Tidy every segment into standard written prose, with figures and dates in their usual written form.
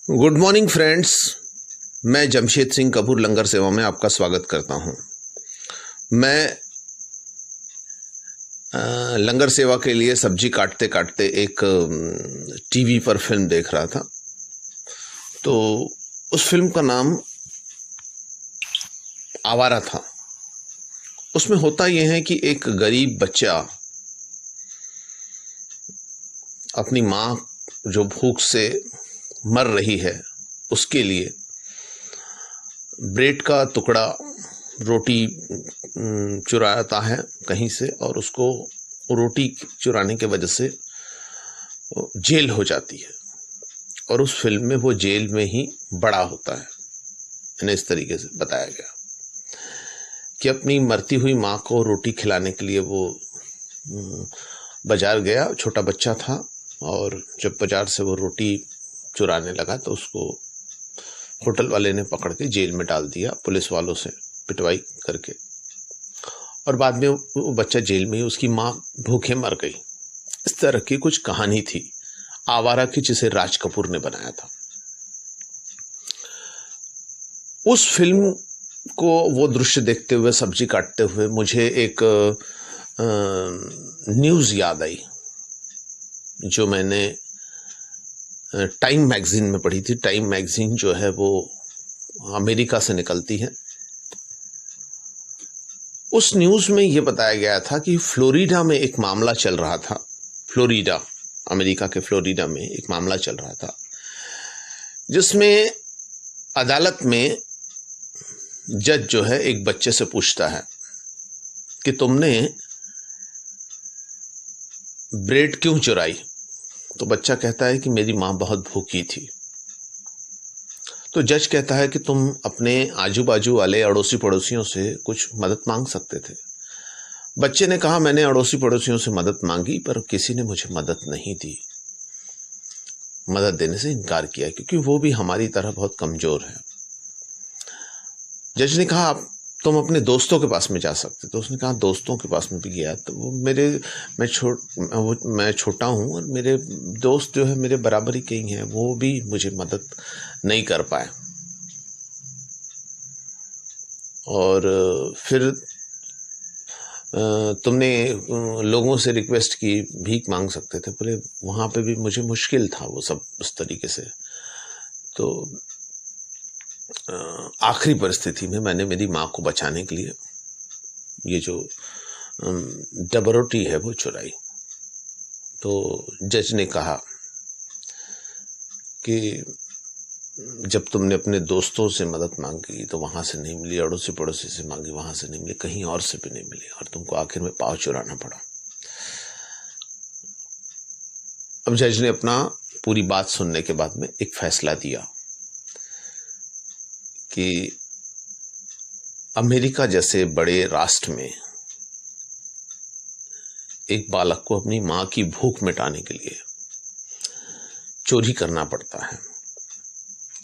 Good morning friends. मैं जमशेद सिंह कपूर लंगर सेवा में आपका स्वागत करता हूं। मैं लंगर सेवा के लिए सब्जी काटते काटते एक टीवी पर फिल्म देख रहा था। तो उस फिल्म का नाम आवारा था। उसमें होता यह है कि एक गरीब बच्चा अपनी माँ जो भूख से मर रही है उसके लिए ब्रेड का टुकड़ा रोटी चुराता है कहीं से, और उसको रोटी चुराने के वजह से जेल हो जाती है। और उस फिल्म में वो जेल में ही बड़ा होता है। इन्हें इस तरीके से बताया गया कि अपनी मरती हुई माँ को रोटी खिलाने के लिए वो बाजार गया। छोटा बच्चा था और जब बाजार से वो रोटी चुराने लगा तो उसको होटल वाले ने पकड़ के जेल में डाल दिया, पुलिस वालों से पिटवाई करके। और बाद में वो बच्चा जेल में ही, उसकी माँ भूखे मर गई। इस तरह की कुछ कहानी थी आवारा की, जिसे राज कपूर ने बनाया था। उस फिल्म को वो दृश्य देखते हुए, सब्जी काटते हुए, मुझे एक न्यूज़ याद आई जो मैंने टाइम मैगजीन में पढ़ी थी। टाइम मैगजीन जो है वो अमेरिका से निकलती है। उस न्यूज़ में ये बताया गया था कि फ्लोरिडा में एक मामला चल रहा था। फ्लोरिडा, अमेरिका के फ्लोरिडा में एक मामला चल रहा था जिसमें अदालत में जज जो है एक बच्चे से पूछता है कि तुमने ब्रेड क्यों चुराई। तो बच्चा कहता है कि मेरी माँ बहुत भूखी थी। तो जज कहता है कि तुम अपने आजू बाजू वाले अड़ोसी पड़ोसियों से कुछ मदद मांग सकते थे। बच्चे ने कहा मैंने अड़ोसी पड़ोसियों से मदद मांगी पर किसी ने मुझे मदद नहीं दी, मदद देने से इनकार किया क्योंकि वो भी हमारी तरह बहुत कमजोर है। जज ने कहा तुम अपने दोस्तों के पास में जा सकते। तो उसने कहा दोस्तों के पास में भी गया तो वो मैं छोटा हूँ और मेरे दोस्त जो है मेरे बराबरी के ही हैं, वो भी मुझे मदद नहीं कर पाए। और फिर तुमने लोगों से रिक्वेस्ट की, भीख मांग सकते थे। बोले वहाँ पे भी मुझे मुश्किल था वो सब उस तरीके से। तो आखिरी परिस्थिति में मैंने मेरी माँ को बचाने के लिए ये जो डबरोटी है वो चुराई। तो जज ने कहा कि जब तुमने अपने दोस्तों से मदद मांगी तो वहां से नहीं मिली, अड़ोसी पड़ोसी से मांगी वहां से नहीं मिली, कहीं और से भी नहीं मिली, और तुमको आखिर में पाव चुराना पड़ा। अब जज ने अपना पूरी बात सुनने के बाद में एक फैसला दिया कि अमेरिका जैसे बड़े राष्ट्र में एक बालक को अपनी मां की भूख मिटाने के लिए चोरी करना पड़ता है,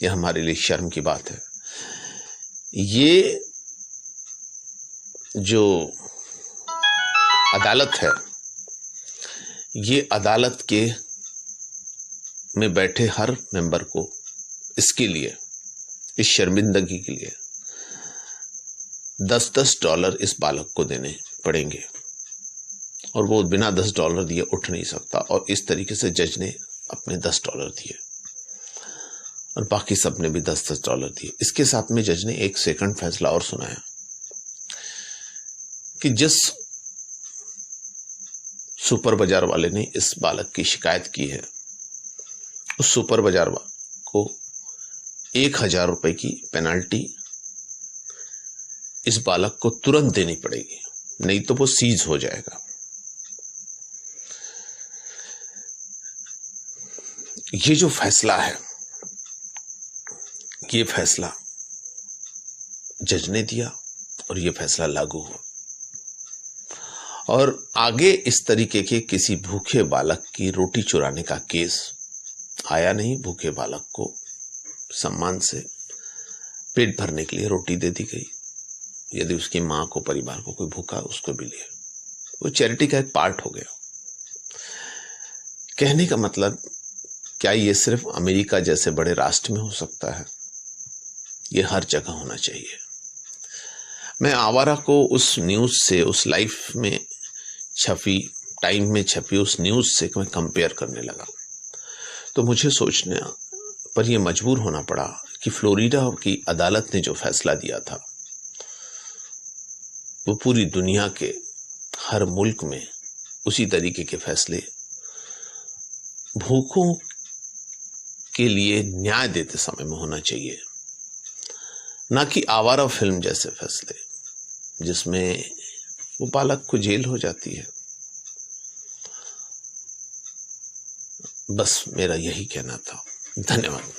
यह हमारे लिए शर्म की बात है। ये जो अदालत है, ये अदालत के में बैठे हर मेंबर को इसके लिए, इस शर्मिंदगी के लिए $10 इस बालक को देने पड़ेंगे और वो बिना $10 दिए उठ नहीं सकता। और इस तरीके से जज ने अपने $10 दिए और बाकी सब ने भी $10 दिए। इसके साथ में जज ने एक सेकंड फैसला और सुनाया कि जिस सुपर बाजार वाले ने इस बालक की शिकायत की है, उस सुपर बाजार को 1000 रुपए की पेनाल्टी इस बालक को तुरंत देनी पड़ेगी, नहीं तो वो सीज हो जाएगा। ये जो फैसला है, ये फैसला जज ने दिया और ये फैसला लागू हुआ। और आगे इस तरीके के किसी भूखे बालक की रोटी चुराने का केस आया नहीं। भूखे बालक को सम्मान से पेट भरने के लिए रोटी दे दी गई। यदि उसकी मां को, परिवार को कोई भूखा, उसको भी लिए। वो चैरिटी का एक पार्ट हो गया। कहने का मतलब क्या ये सिर्फ अमेरिका जैसे बड़े राष्ट्र में हो सकता है? ये हर जगह होना चाहिए। मैं आवारा को उस न्यूज़ से, उस लाइफ में छपी, टाइम में छपी उस न्यूज़ से मैं कंपेयर करने लगा, तो मुझे सोचने पर यह मजबूर होना पड़ा कि फ्लोरिडा की अदालत ने जो फैसला दिया था वो पूरी दुनिया के हर मुल्क में उसी तरीके के फैसले भूखों के लिए न्याय देते समय में होना चाहिए, ना कि आवारा फिल्म जैसे फैसले जिसमें वो बालक को जेल हो जाती है। बस मेरा यही कहना था। धन्यवाद।